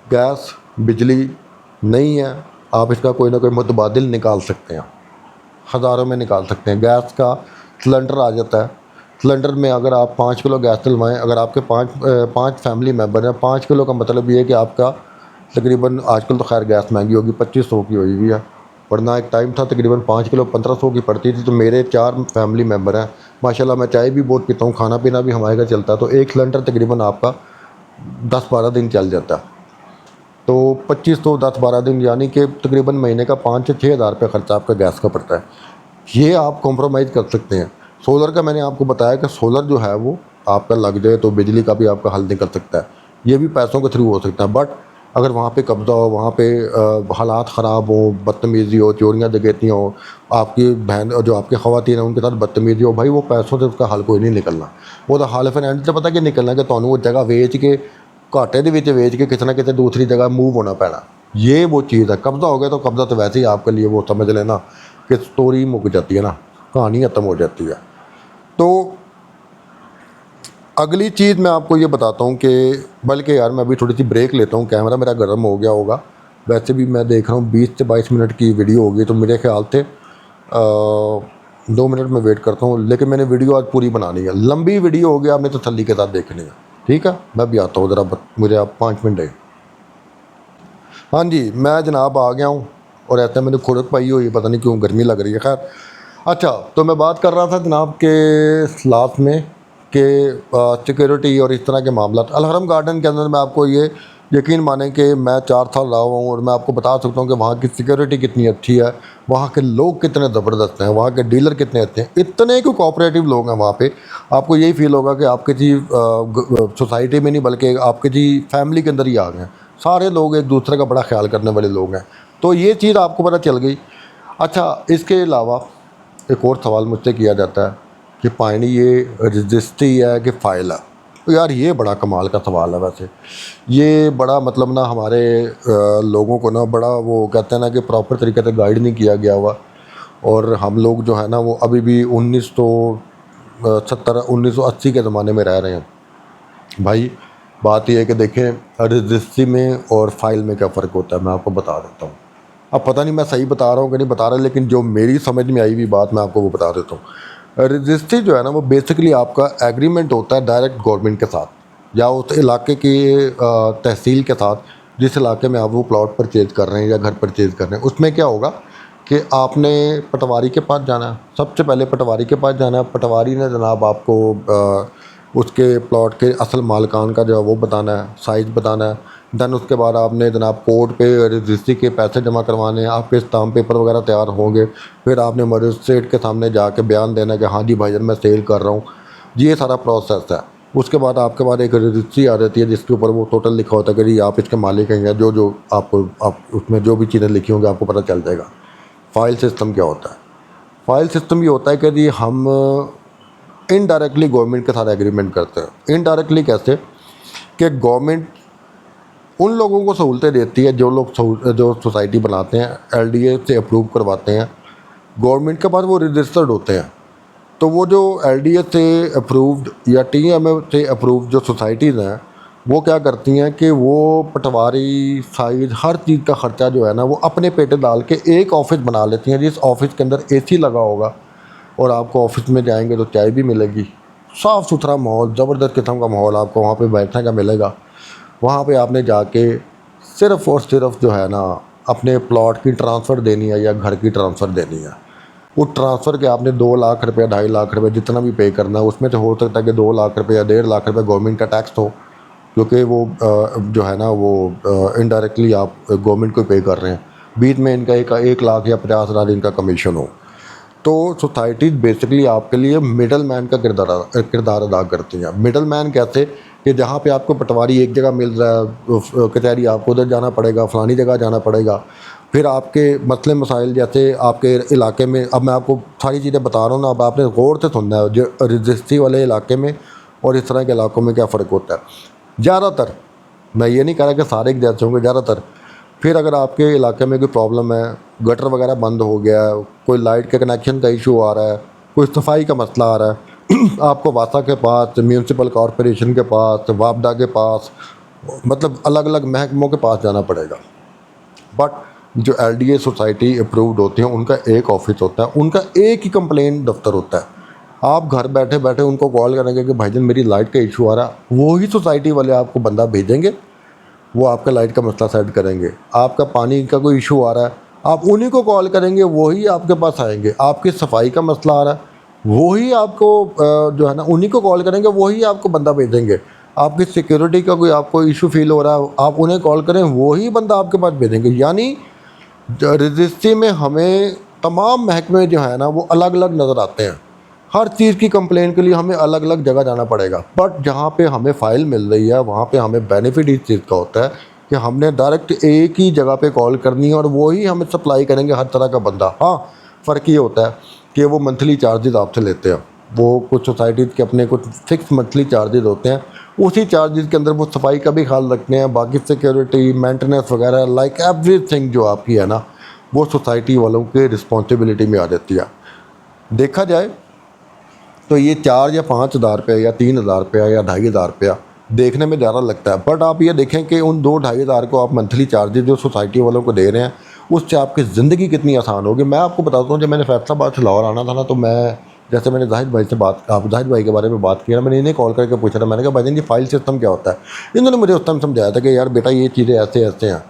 गैस, बिजली नहीं है, आप इसका कोई ना कोई मुतबादिल निकाल सकते हैं, हज़ारों में निकाल सकते हैं। गैस का सिलेंडर आ जाता है, सिलेंडर में अगर आप 5 किलो गैस डलवाएँ, अगर आपके पाँच फैमिली मेम्बर हैं, 5 किलो का मतलब ये है कि आपका तकरीबन, आजकल तो खैर गैस महंगी होगी, 2500 की हुई हुई है, वरना एक टाइम था तकरीबन 5 किलो 1500 की पड़ती थी। तो मेरे 4 फैमिली मेम्बर हैं माशाल्लाह, मैं चाय भी बहुत पीता हूँ, खाना पीना भी हमारे घर चलता है, तो एक सिलेंडर तकरीबन आपका 10-12 दिन चल जाता है। तो 2500 10-12 दिन यानी कि तकरीबन महीने का 5 से 6 हज़ार रुपये खर्चा आपका गैस का पड़ता है। ये आप कॉम्प्रोमाइज़ कर सकते हैं। सोलर का मैंने आपको बताया कि सोलर जो है वो आपका लग जाए तो बिजली का भी आपका हल निकल सकता है, ये भी पैसों के थ्रू हो सकता है। बट अगर वहाँ पे कब्ज़ा हो, वहाँ पे हालात ख़राब हो, बदतमीज़ी हो, चोरियाँ डकैतियाँ हो, आपकी बहन जो आपकी ख़वातीन हैं उनके साथ बदतमीज़ी हो, भाई वो पैसों से उसका हल कोई नहीं निकलना। वो तो हाल फिर एंड से पता कि निकलना कि तुहानू वो जगह वेच के, घाटे ਦੇ ਵਿੱਚ ਵੇਚ के किसी ना किसी दूसरी जगह मूव होना पैना। ये वो चीज़ है। कब्ज़ा हो गया तो कब्ज़ा तो वैसे ही आपके लिए वो समझ लेना कि स्टोरी मुक जाती है ना, कहानी ख़त्म हो जाती है। तो अगली चीज़ मैं आपको ये बताता हूँ कि, बल्कि यार मैं अभी थोड़ी सी ब्रेक लेता हूँ, कैमरा मेरा गर्म हो गया होगा। वैसे भी मैं देख रहा हूँ 20 से 22 मिनट की वीडियो होगी, तो मेरे ख्याल से 2 मिनट में वेट करता हूँ, लेकिन मैंने वीडियो आज पूरी बनानी है। लंबी वीडियो होगी, आपने तसल्ली के साथ देखनी है। ठीक है, मैं भी आता हूँ ज़रा, मुझे आप 5 मिनट दें। हाँ जी, मैं जनाब आ गया हूँ, और ऐसे मैंने खुरक पाई हुई, पता नहीं क्यों गर्मी लग रही है। खैर अच्छा, तो मैं बात कर रहा था जनाब के लास्ट में कि सिक्योरिटी और इस तरह के मामला। अलहरम गार्डन के अंदर मैं आपको ये यकीन माने कि मैं 4 साल रहा हुआ हूँ, और मैं आपको बता सकता हूँ कि वहाँ की सिक्योरिटी कितनी अच्छी है, वहाँ के लोग कितने ज़बरदस्त हैं, वहाँ के डीलर कितने अच्छे हैं, इतने को कोऑपरेटिव लोग हैं वहाँ पे। आपको यही फील होगा कि आपके जी सोसाइटी में नहीं बल्कि आपके जी फैमिली के अंदर ही आ गए हैं। सारे लोग एक दूसरे का बड़ा ख्याल करने वाले लोग हैं, तो ये चीज़ आपको पता चल गई। अच्छा, इसके अलावा एक और सवाल मुझसे किया जाता है कि पानी ये रजिस्ट्री है कि फ़ाइल है। तो यार ये बड़ा कमाल का सवाल है। वैसे ये बड़ा मतलब ना हमारे लोगों को ना बड़ा वो कहते हैं ना कि प्रॉपर तरीके से गाइड नहीं किया गया हुआ, और हम लोग जो है ना वो अभी भी 1970 1980 के ज़माने में रह रहे हैं। भाई बात यह है कि देखें, रजिस्ट्री में और फाइल में क्या फ़र्क होता है, मैं आपको बता देता हूँ। अब पता नहीं मैं सही बता रहा हूँ कि नहीं बता रहा, लेकिन जो मेरी समझ में आई हुई बात मैं आपको वो बता देता हूँ। रजिस्ट्री जो है ना वो बेसिकली आपका एग्रीमेंट होता है डायरेक्ट गवर्नमेंट के साथ या उस इलाके की तहसील के साथ, जिस इलाके में आप वो प्लॉट परचेज़ कर रहे हैं या घर परचेज़ कर रहे हैं। उसमें क्या होगा कि आपने पटवारी के पास जाना है, सबसे पहले पटवारी के पास जाना है। पटवारी ने जनाब आपको उसके प्लॉट के असल मालिकान का जो है वो बताना है, साइज़ बताना है। दैन उसके बाद आपने जनाब कोर्ट पे रजिस्ट्री के पैसे जमा करवाने हैं, आपके स्टाम्प पेपर वगैरह तैयार होंगे। फिर आपने मजिस्ट्रेट के सामने जाके बयान देना है कि हाँ जी भाईजान मैं सेल कर रहा हूँ। ये सारा प्रोसेस है। उसके बाद आपके पास एक रजिस्ट्री आ जाती है जिसके ऊपर वो टोटल लिखा होता है कि जी आप इसके मालिक हैं, जो जो आपको आप उसमें जो भी चीज़ें लिखी होंगी आपको पता चल जाएगा। फ़ाइल सिस्टम क्या होता है? फ़ाइल सिस्टम ये होता है कि जी हम इनडायरेक्टली गवर्नमेंट के साथ एग्रीमेंट करते हैं। इनडायरेक्टली कैसे? कि गवर्नमेंट उन लोगों को सहूलतें देती है जो लोग जो सोसाइटी बनाते हैं, एलडीए से अप्रूव करवाते हैं। गवर्नमेंट के पास वो रजिस्टर्ड होते हैं, तो वो जो एलडीए से अप्रूव्ड या टीएमए से अप्रूव्ड जो सोसाइटीज़ हैं वो क्या करती हैं कि वो पटवारी, साइज, हर चीज़ का ख़र्चा जो है ना वो अपने पेटे डाल के एक ऑफ़िस बना लेती हैं, जिस ऑफ़िस के अंदर एसी लगा होगा, और आपको ऑफ़िस में जाएंगे तो चाय भी मिलेगी, साफ़ सुथरा माहौल, ज़बरदस्त किस्म का माहौल आपको वहाँ पे बैठने का मिलेगा। वहाँ पे आपने जाके सिर्फ़ और सिर्फ जो है ना अपने प्लॉट की ट्रांसफ़र देनी है या घर की ट्रांसफ़र देनी है। वो ट्रांसफ़र के आपने 2 लाख रुपये, 2.5 लाख रुपये जितना भी पे करना है, उसमें से हो सकता है कि 2 लाख रुपये या 1.5 लाख रुपये गवर्नमेंट का टैक्स हो, क्योंकि वो जो है ना वो इनडायरेक्टली आप गवर्नमेंट को पे कर रहे हैं। बीच में इनका 1 लाख या 50,000 इनका कमीशन हो। तो सोसाइटीज़ बेसिकली आपके लिए मिडल मैन का किरदार अदा करती हैं। मिडल मैन कैसे कि जहाँ पे आपको पटवारी एक जगह मिल रहा है, कचहरी आपको उधर जाना पड़ेगा, फ़लानी जगह जाना पड़ेगा। फिर आपके मसले मसाइल जैसे आपके इलाके में, अब मैं आपको सारी चीज़ें बता रहा हूँ ना, अब आपने गौर से सुनना है जो रजिस्ट्री वाले इलाके में और इस तरह के इलाकों में क्या फ़र्क होता है। ज़्यादातर, मैं ये नहीं कह रहा कि सारे एक जैसे होंगे, ज़्यादातर फिर अगर आपके इलाके में कोई प्रॉब्लम है, गटर वगैरह बंद हो गया है, कोई लाइट के कनेक्शन का इशू आ रहा है, कोई सफाई का मसला आ रहा है आपको वासा के पास, म्यूनसिपल कॉरपोरेशन के पास, वापडा के पास, मतलब अलग अलग महकमों के पास जाना पड़ेगा। बट जो एलडीए सोसाइटी अप्रूव्ड होती हैं उनका एक ऑफिस होता है, उनका एक ही कंप्लेंट दफ्तर होता है। आप घर बैठे बैठे उनको कॉल करेंगे कि भाईजान मेरी लाइट का इशू आ रहा है, वो ही सोसाइटी वाले आपको बंदा भेजेंगे, वो आपका लाइट का मसला सेट करेंगे। आपका पानी का कोई इशू आ रहा है, आप उन्हीं को कॉल करेंगे, वही आपके पास आएंगे। आपकी सफाई का मसला आ रहा है, वही आपको जो है ना उन्हीं को कॉल करेंगे, वही आपको बंदा भेजेंगे। आपकी सिक्योरिटी का कोई आपको इशू फील हो रहा है, आप उन्हें कॉल करें, वही बंदा आपके पास भेजेंगे। यानी रजिस्ट्री में हमें तमाम महकमे जो है ना वो अलग अलग नज़र आते हैं। हर चीज़ की कंप्लेंट के लिए हमें अलग अलग जगह जाना पड़ेगा। बट जहाँ पे हमें फ़ाइल मिल रही है वहाँ पे हमें बेनिफिट इस चीज़ का होता है कि हमने डायरेक्ट एक ही जगह पे कॉल करनी है और वही हमें सप्लाई करेंगे हर तरह का बंदा। हाँ, फ़र्क ये होता है कि वो मंथली चार्जेस आपसे लेते हैं। वो कुछ सोसाइटीज़ के अपने कुछ फिक्स मंथली चार्जेस होते हैं, उसी चार्जेस के अंदर वो सफाई का भी ख्याल रखते हैं, बाकी सिक्योरिटी, मेंटेनेंस वगैरह, लाइक एवरीथिंग जो आपकी है ना वो सोसाइटी वालों के रिस्पॉन्सिबिलिटी में आ जाती है। देखा जाए तो ये 4 या 5,000 रुपये या 3,000 रुपया या 2,500 रुपया देखने में ज़्यादा लगता है। बट आप ये देखें कि उन 2-2,500 को आप मंथली चार्जेस जो सोसाइटी वालों को दे रहे हैं, उससे आपकी ज़िंदगी कितनी आसान होगी। मैं आपको बताता हूँ, जब मैंने फैसलाबाद से लाहौर आना था ना, तो मैं जैसे मैंने जाहिद भाई से बात, आप जाहिद भाई के बारे में बात किया, मैंने इन्हें कॉल करके पूछा था, मैंने कहा भाईजान ये फ़ाइल सिस्टम क्या होता है। इन्होंने मुझे उस टाइम समझाया था कि यार बेटा ये चीज़ें ऐसे ऐसे हैं।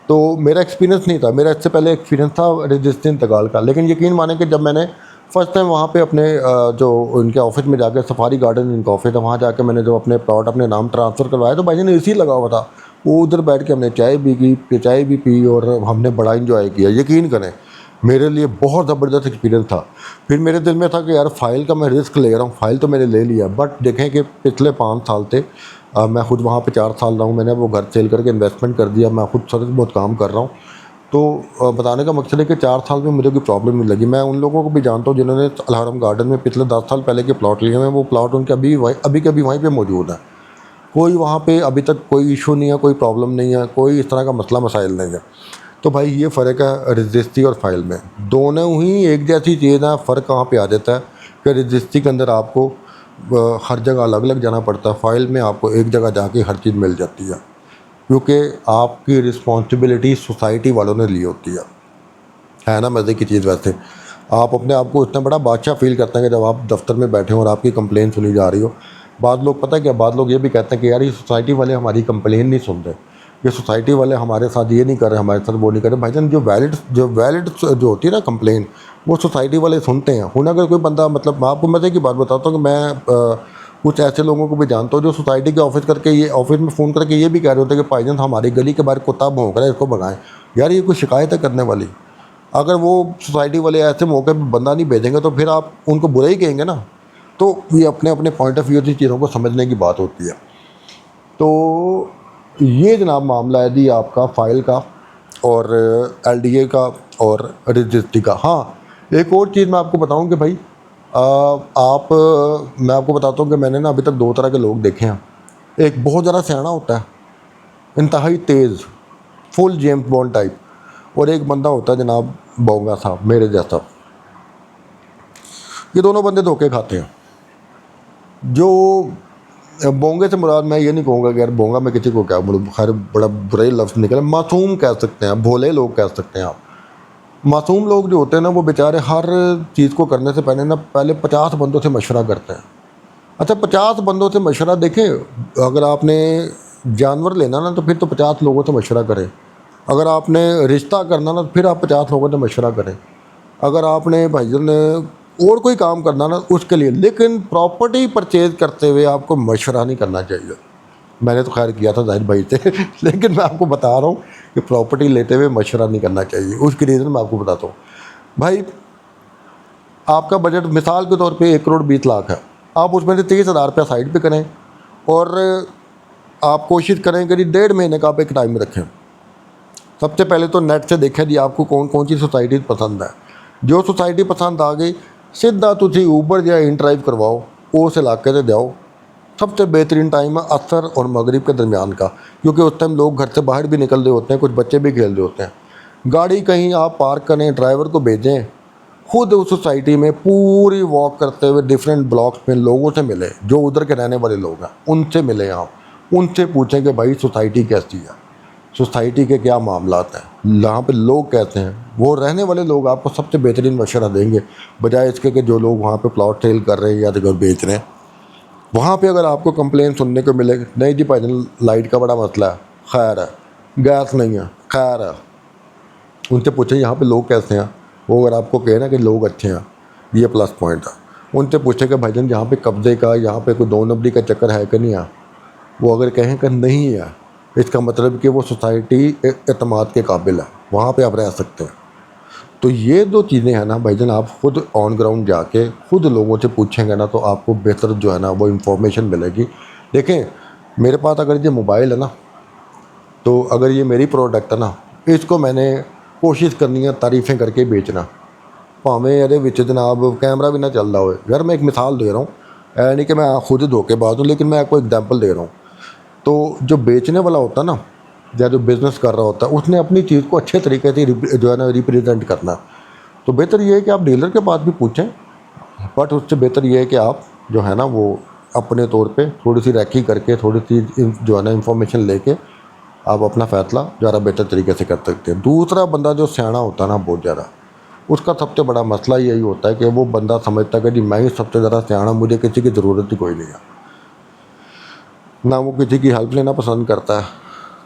तो मेरा एक्सपीरियंस नहीं था, मेरा इससे पहले एक्सपीरियंस था रजिस्ट्री इंतकाल का। लेकिन यकीन माने कि जब मैंने फर्स्ट टाइम वहाँ पे अपने जो उनके ऑफिस में जाकर, सफारी गार्डन इनका ऑफिस है, वहाँ जाके मैंने जो अपने प्लॉट अपने नाम ट्रांसफ़र करवाया, तो भाईजान एसी लगा हुआ था। वो उधर बैठ के हमने चाय भी पी और हमने बड़ा इंजॉय किया। यकीन करें मेरे लिए बहुत ज़बरदस्त एक्सपीरियंस था। फिर मेरे दिल में था कि यार फ़ाइल का मैं रिस्क ले रहा हूँ, फ़ाइल तो मैंने ले लिया। बट देखें कि पिछले 5 साल थे, मैं खुद वहाँ पे 4 साल रहा हूँ, मैंने वो घर सेल करके इन्वेस्टमेंट कर दिया, मैं खुद सच बहुत काम कर रहा हूँ। तो बताने का मकसद है कि 4 साल में मुझे कोई प्रॉब्लम नहीं लगी। मैं उन लोगों को भी जानता हूँ जिन्होंने अलारम गार्डन में पिछले 10 साल पहले के प्लॉट लिए हैं, वो प्लॉट उनके अभी के अभी वहीं पे मौजूद है। कोई वहाँ पे अभी तक कोई इशू नहीं है, कोई प्रॉब्लम नहीं है, कोई इस तरह का मसला मसाइल नहीं है। तो भाई ये फ़र्क है रजिस्ट्री और फाइल में। दोनों ही एक जैसी चीज़ है, फ़र्क कहाँ पे आ जाता है कि रजिस्ट्री के अंदर आपको हर जगह अलग अलग जाना पड़ता है, फ़ाइल में आपको एक जगह जाके हर चीज़ मिल जाती है, क्योंकि आपकी रिस्पॉन्सिबिलिटी सोसाइटी वालों ने ली होती है ना। मज़े की चीज़ वैसे आप अपने आप को इतना बड़ा बादशाह फील करते हैं कि जब आप दफ्तर में बैठे हो और आपकी कंप्लेन सुनी जा रही हो। बाद लोग पता है क्या, बाद लोग ये भी कहते हैं कि यार ये सोसाइटी वाले हमारी कंप्लेन नहीं सुन रहे, ये सोसाइटी वाले हमारे साथ ये नहीं कर रहे, हमारे साथ वो नहीं कर रहे। भाईजान जो वैलिड जो होती है ना कंप्लेन, वो सोसाइटी वाले सुनते हैं। उन्हें अगर कोई बंदा, मतलब मैं आपको मज़े की बात बताता हूँ कि मैं कुछ ऐसे लोगों को भी जानता हूँ जो सोसाइटी के ऑफिस में फ़ोन करके ये भी कह रहे होते हैं कि भाईजान हमारी गली के बाहर कुत्ता भौंक रहा है, इसको भगाएं। यार ये कोई शिकायत है करने वाली। अगर वो सोसाइटी वाले ऐसे मौके पर बंदा नहीं भेजेंगे तो फिर आप उनको बुरा ही कहेंगे ना। तो ये अपने अपने पॉइंट ऑफ व्यू से चीज़ों को समझने की बात होती है। तो ये जनाब मामला है जी आपका फ़ाइल का और एलडीए का और रजिस्ट्री का। हाँ, एक और चीज़ मैं आपको बताऊं कि भाई मैं आपको बताता हूँ कि मैंने ना अभी तक 2 तरह के लोग देखे हैं। एक बहुत ज़्यादा सियाना होता है, इंतहाई तेज़, फुल जेम्स बॉन्ड टाइप, और एक बंदा होता है जनाब बोंगा साहब मेरे जैसा। ये दोनों बंदे धोखे खाते हैं। जो बोंगे से मुराद मैं ये नहीं कहूँगा कि यार बोंगा में किसी को क्या बोलूँ, खैर बड़ा बुरा ही लफ्ज़ निकला, मासूम कह सकते हैं, भोले लोग कह सकते हैं आप। मासूम लोग जो होते हैं ना वो बेचारे हर चीज़ को करने से पहले 50 बंदों से मशवरा करते हैं। अच्छा, 50 बंदों से मशवरा, देखें अगर आपने जानवर लेना ना तो फिर तो 50 लोगों से मशवरा करें, अगर आपने रिश्ता करना ना तो फिर आप 50 लोगों से मशवरा करें। अगर आपने भाईजान और कोई काम करना ना उसके लिए, लेकिन प्रॉपर्टी परचेज करते हुए आपको मशवरा नहीं करना चाहिए। मैंने तो खैर किया था जाहिर भाई से लेकिन मैं आपको बता रहा हूँ कि प्रॉपर्टी लेते हुए मशवरा नहीं करना चाहिए। उसकी रीज़न मैं आपको बताता हूँ। भाई आपका बजट मिसाल के तौर पे 1 करोड़ 20 लाख है, आप उसमें से 30,000 रुपया साइड पे करें और आप कोशिश करें कि 1.5 महीने का आप एक टाइम रखें। सबसे पहले तो नेट से देखें जी आपको कौन कौन सी सोसाइटी पसंद है। जो सोसाइटी पसंद आ गई सीधा तुसी ऊबर या इन ड्राइव करवाओ, उस इलाके से जाओ। सबसे बेहतरीन टाइम है असर और मगरिब के दरमियान का, क्योंकि उस टाइम लोग घर से बाहर भी निकल रहे होते हैं, कुछ बच्चे भी खेल रहे होते हैं। गाड़ी कहीं आप पार्क करें, ड्राइवर को भेजें, खुद उस सोसाइटी में पूरी वॉक करते हुए डिफरेंट ब्लॉक्स में लोगों से मिले, जो उधर के रहने वाले लोग हैं उनसे मिले आप, उनसे पूछें कि भाई सोसाइटी कैसी है, सोसाइटी के क्या मामलात हैं, यहाँ पे लोग कैसे हैं। वो रहने वाले लोग आपको सबसे बेहतरीन मशवरा देंगे, बजाय इसके कि जो लोग वहाँ पे प्लॉट सेल कर रहे हैं या तो घर बेच रहे हैं। वहाँ पे अगर आपको कंप्लेन सुनने को मिले, नहीं जी भाई लाइट का बड़ा मसला है, खैर है, गैस नहीं है, खैर है, उनसे पूछें यहाँ पे लोग कैसे हैं। वो अगर आपको कहे ना कि लोग अच्छे हैं, ये प्लस पॉइंट है। उनसे पूछें कि भाईजान यहाँ पे कब्जे का, यहाँ पे कोई दो नंबरी का चक्कर है कि नहीं है। वो अगर कहें कि नहीं है, इसका मतलब कि वो सोसाइटी एतमाद के काबिल है, वहाँ पे आप रह सकते हैं। तो ये दो चीज़ें हैं ना भाईजान, आप खुद ऑन ग्राउंड जाके खुद लोगों से पूछेंगे ना, तो आपको बेहतर जो है ना वो इन्फॉर्मेशन मिलेगी। देखें मेरे पास अगर ये मोबाइल है ना, तो अगर ये मेरी प्रोडक्ट है ना, इसको मैंने कोशिश करनी है तारीफ़ें करके बेचना, भावें ये विच जनाब कैमरा भी ना चल रहा हो। यार मैं एक मिसाल दे रहा हूँ, ऐ नहीं कि मैं खुद धोखेबाज हूँ, लेकिन मैं आपको एग्जाम्पल दे रहा हूँ। तो जो बेचने वाला होता है ना, या जो बिज़नेस कर रहा होता है, उसने अपनी चीज़ को अच्छे तरीके से जो है ना रिप्रेजेंट करना। तो बेहतर ये है कि आप डीलर के पास भी पूछें, बट उससे बेहतर ये है कि आप जो है ना वो अपने तौर पे थोड़ी सी रैकी करके, थोड़ी सी जो है ना इंफॉर्मेशन लेके आप अपना फ़ैसला ज़्यादा बेहतर तरीके से कर सकते हैं। दूसरा बंदा जो सियाना होता है ना बहुत ज़्यादा, उसका सबसे बड़ा मसला यही होता है कि वो बंदा समझता है कि जी मैं ही सबसे ज़्यादा सियाना, मुझे किसी की ज़रूरत ही कोई नहीं है। ना वो किसी की हेल्प लेना पसंद करता है,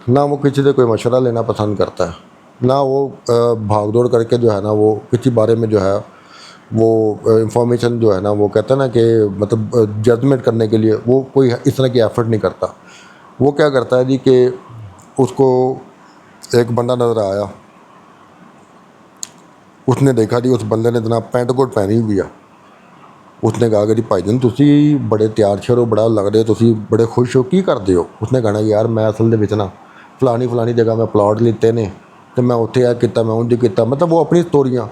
ना वो किसी से कोई मशवरा लेना पसंद करता है, ना वो भाग दौड़ करके जो है ना वो किसी बारे में जो है वो इंफॉर्मेशन जो है ना वो कहता है ना कि मतलब जजमेंट करने के लिए वो कोई इस तरह की एफर्ट नहीं करता। वो क्या करता है जी कि उसको एक बंदा नज़र आया, उसने देखा जी उस बंदे ने जनाब पैंट कोट पहनी हुई है। उसने कहा कि जी भाईजान तुसी बड़े तैयार शे हो, बड़ा लग रहे हो, तुसी बड़े खुश हो, की करते हो। उसने कहना यार मैं असल दे विच ना फलानी जगह मैं प्लॉट लिते ने, तो मैं उत्थे आ किता, मैं उंज किता, मतलब वो अपनी स्टोरियाँ,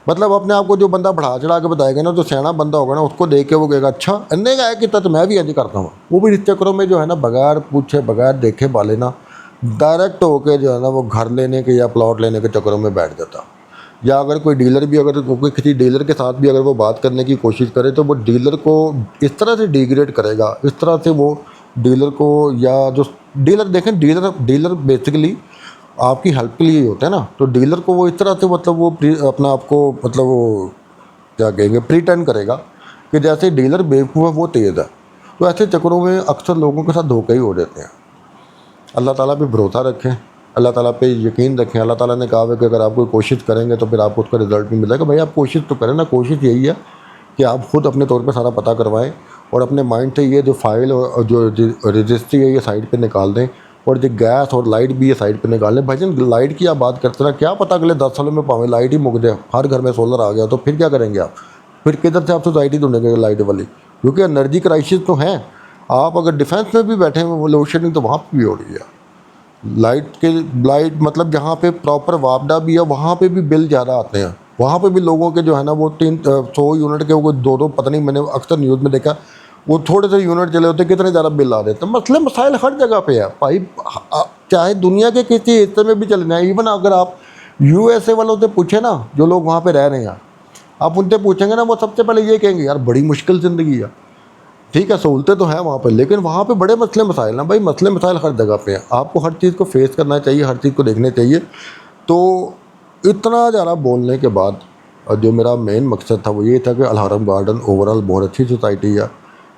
मतलब अपने आप को जो बंदा बढ़ा चढ़ा के बताएगा ना, जो सियाना बंदा होगा ना, उसको देख के वो कहेगा अच्छा इन्ने का किता तो मैं भी इंज करता हूँ। वो भी इस चक्करों में जो है ना बगैर पूछे बगैर देखे बाले ना डायरेक्ट होके जो है ना वो घर लेने के या प्लॉट लेने के चक्करों में बैठ जाता। या अगर कोई डीलर भी, अगर कोई किसी डीलर के साथ भी अगर वो बात करने की कोशिश करे, तो वो डीलर को इस तरह से डिग्रेड करेगा, इस तरह से वो डीलर को, या जो डीलर देखें, डीलर बेसिकली आपकी हेल्प के लिए ही होता है ना। तो डीलर को वो इस तरह से मतलब वो अपना आपको मतलब वो क्या कहेंगे प्रीटेंड करेगा कि जैसे डीलर बेवकूफ़ है वो तेज़ है। तो ऐसे चक्करों में अक्सर लोगों के साथ धोखे ही हो जाते हैं। अल्लाह ताला पे भरोसा रखें, अल्लाह ताला पे यकीन रखें। अल्लाह ताला ने कहा है कि अगर आप कोई कोशिश करेंगे तो फिर आपको उसका रिज़ल्ट भी मिलेगा। भाई आप कोशिश तो करें ना। कोशिश यही है कि आप खुद अपने तौर पे सारा पता करवाएं और अपने माइंड से ये जो फाइल और जो रजिस्ट्री है ये साइड पे निकाल दें, और जो गैस और लाइट भी ये साइड पे निकाल लें। भाईजान लाइट की आप बात करते ना, क्या पता अगले 10 सालों में पावें लाइट ही मुक जाए, हर घर में सोलर आ गया, तो फिर क्या करेंगे आप? फिर किधर से आप सोसाइटी ढूंढेंगे लाइट वाली? क्योंकि एनर्जी क्राइसिस तो है। आप अगर डिफेंस में भी बैठे हैं, वो लोड शेडिंग तो वहाँ पर भी हो रही है। लाइट मतलब जहाँ पे प्रॉपर वापडा भी है वहाँ पे भी बिल ज़्यादा आते हैं। वहाँ पे भी लोगों के जो है ना वो 100 यूनिट के वो दो पता नहीं, मैंने अक्सर न्यूज़ में देखा, वो थोड़े से यूनिट चले होते कितने ज़्यादा बिल आ रहे थे। मसले मसाइल हर जगह पे है भाई, चाहे दुनिया के किसी हिस्से में भी चले जाए। इवन अगर आप USA वालों से पूछे ना, जो लोग वहाँ पे रह रहे हैं, आप उनसे पूछेंगे ना, वो सबसे पहले ये कहेंगे यार बड़ी मुश्किल ज़िंदगी है। ठीक है, सहूलतें तो हैं वहाँ पर, लेकिन वहाँ पे बड़े मसले मसाइल ना भाई, मसले मसाइल हर जगह पे हैं। आपको हर चीज़ को फेस करना चाहिए, हर चीज़ को देखना चाहिए। तो इतना ज़्यादा बोलने के बाद जो मेरा मेन मकसद था वो ये था कि अलहरम गार्डन ओवरऑल बहुत अच्छी सोसाइटी है।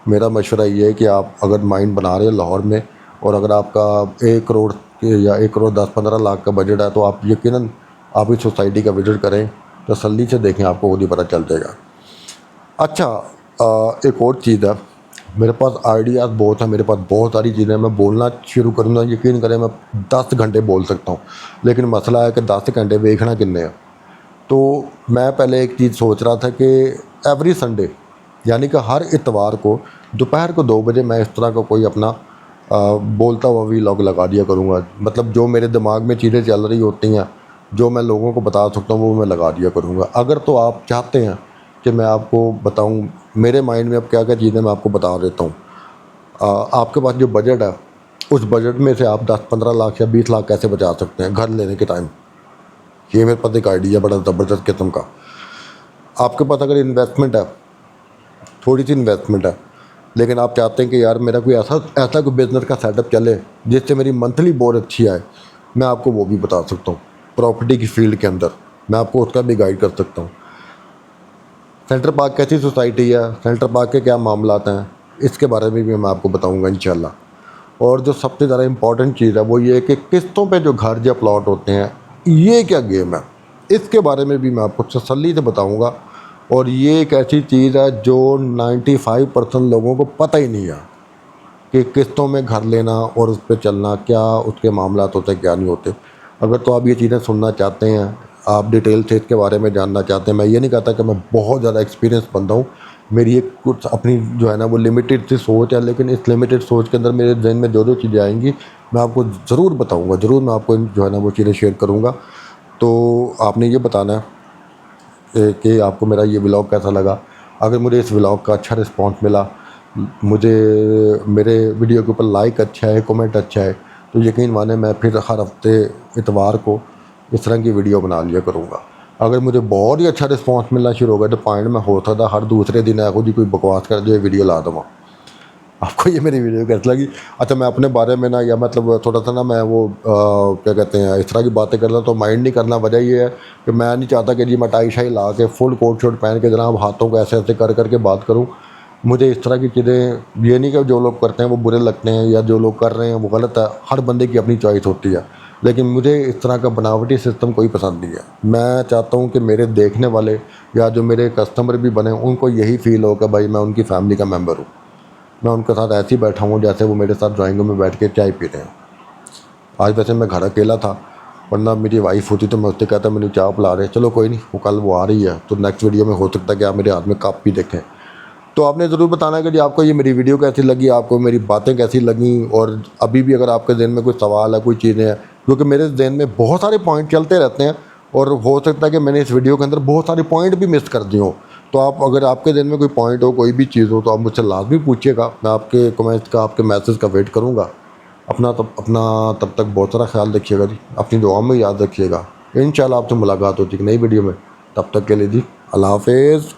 मेरा मशवरा ये है कि आप अगर माइंड बना रहे हैं लाहौर में, और अगर आपका 1 करोड़ या 1 करोड़ 10-15 लाख का बजट है, तो आप यकीनन आप इस सोसाइटी का विजिट करें। तसल्ली से देखें, आपको वो नहीं पता चल जाएगा। अच्छा, एक और चीज़ है, मेरे पास आइडियाज़ बहुत हैं, मेरे पास बहुत सारी चीज़ें, मैं बोलना शुरू करूँगा, यकीन करें मैं 10 घंटे बोल सकता हूँ, लेकिन मसला है कि 10 घंटे देखना कितने हैं। तो मैं पहले एक चीज़ सोच रहा था कि एवरी संडे, यानी कि हर इतवार को दोपहर को 2 बजे मैं इस तरह का कोई अपना बोलता हुआ व्लॉग लगा दिया करूँगा। मतलब जो मेरे दिमाग में चीज़ें चल रही होती हैं, जो मैं लोगों को बता सकता हूँ, वो मैं लगा दिया करूँगा। अगर तो आप चाहते हैं कि मैं आपको बताऊँ मेरे माइंड में अब क्या क्या चीज़ें, मैं आपको बता देता हूँ। आपके पास जो बजट है, उस बजट में से आप 10-15 लाख या 20 लाख कैसे बचा सकते हैं घर लेने के टाइम, ये मेरे पास एक आइडिया बड़ा ज़बरदस्त किस्म का। आपके पास अगर इन्वेस्टमेंट है, थोड़ी सी इन्वेस्टमेंट है, लेकिन आप चाहते हैं कि यार मेरा कोई ऐसा ऐसा कोई बिज़नेस का सेटअप चले जिससे मेरी मंथली बोर अच्छी आए, मैं आपको वो भी बता सकता हूँ। प्रॉपर्टी की फील्ड के अंदर मैं आपको उसका भी गाइड कर सकता हूँ। सेंटर पार्क कैसी सोसाइटी है, सेंटर पार्क के क्या मामलात हैं, इसके बारे में भी मैं आपको बताऊँगा इंशाल्लाह। और जो सबसे ज़्यादा इम्पॉर्टेंट चीज़ है वो ये है कि किस्तों पे जो घर या प्लॉट होते हैं, ये क्या गेम है, इसके बारे में भी मैं आपको तसल्ली से बताऊँगा। और ये एक ऐसी चीज़ है जो 95% लोगों को पता ही नहीं है कि किस्तों में घर लेना और उस पर चलना, क्या उसके मामलात होते हैं, क्या नहीं होते। अगर तो आप ये चीज़ें सुनना चाहते हैं, आप डिटेल से इसके बारे में जानना चाहते हैं, मैं ये नहीं कहता कि मैं बहुत ज़्यादा एक्सपीरियंस बंदा हूँ, मेरी एक कुछ अपनी जो है ना वो लिमिटेड सी सोच है, लेकिन इस लिमिटेड सोच के अंदर मेरे जहन में जो जो चीज़ें आएंगी मैं आपको ज़रूर बताऊँगा, ज़रूर मैं आपको जो है ना वो चीज़ें शेयर करूँगा। तो आपने ये बताना है कि आपको मेरा ये व्लॉग कैसा लगा। अगर मुझे इस व्लॉग का अच्छा रिस्पांस मिला, मुझे मेरे वीडियो के ऊपर लाइक अच्छा है, कमेंट अच्छा है, तो यकीन माने मैं फिर हर हफ्ते इतवार को इस तरह की वीडियो बना लिया करूँगा। अगर मुझे बहुत ही अच्छा रिस्पांस मिलना शुरू हो गया तो पॉइंट में हो सकता हर दूसरे दिन ऐसी जी कोई बकवास कर जो वीडियो ला दूँगा। आपको ये मेरी वीडियो कैसी लगी? अच्छा, मैं अपने बारे में ना, या मतलब थोड़ा सा ना मैं वो क्या कहते हैं, इस तरह की बातें करता तो माइंड नहीं करना। वजह ये है कि मैं नहीं चाहता कि जी मैं टाई शाई ला के फुल कोट शोट पहन के जनाब हाथों को ऐसे ऐसे कर करके बात करूं। मुझे इस तरह की चीज़ें, ये नहीं कि जो लोग करते हैं वो बुरे लगते हैं या जो लोग कर रहे हैं वो गलत है, हर बंदे की अपनी चॉइस होती है, लेकिन मुझे इस तरह का बनावटी सिस्टम कोई पसंद नहीं है। मैं चाहता हूँ कि मेरे देखने वाले या जो मेरे कस्टमर भी बने उनको यही फील हो कि भाई मैं उनकी फैमिली का मेम्बर हूँ, मैं उनके साथ ऐसे ही बैठा हूँ जैसे वो मेरे साथ ड्राइंग रूम में बैठ के चाय पी रहे हैं। आज वैसे मैं घर अकेला था, वरना मेरी वाइफ होती तो मैं उससे कहता मेरी चाय पिला रहे, चलो कोई नहीं, वो कल वो आ रही है तो नेक्स्ट वीडियो में हो सकता है कि आप मेरे हाथ में कप भी देखें। तो आपने ज़रूर बताना कि जी आपको ये मेरी वीडियो कैसी लगी, आपको मेरी बातें कैसी लगी। और अभी भी अगर आपके जहन में कोई सवाल है, कोई चीज़ें हैं, क्योंकि मेरे जहन में बहुत सारे पॉइंट चलते रहते हैं और हो सकता है कि मैंने इस वीडियो के अंदर बहुत सारे पॉइंट भी मिस कर दिए हों। तो आप, अगर आपके जहन में कोई पॉइंट हो, कोई भी चीज़ हो, तो आप मुझसे लाजमी पूछिएगा। मैं आपके कमेंट्स का, आपके मैसेज का वेट करूँगा। तब तक बहुत सारा ख्याल रखिएगा जी, अपनी दुआ में याद रखिएगा। इंशाल्लाह आपसे मुलाकात होती है नई वीडियो में। तब तक के लिए जी अल्लाह हाफिज़।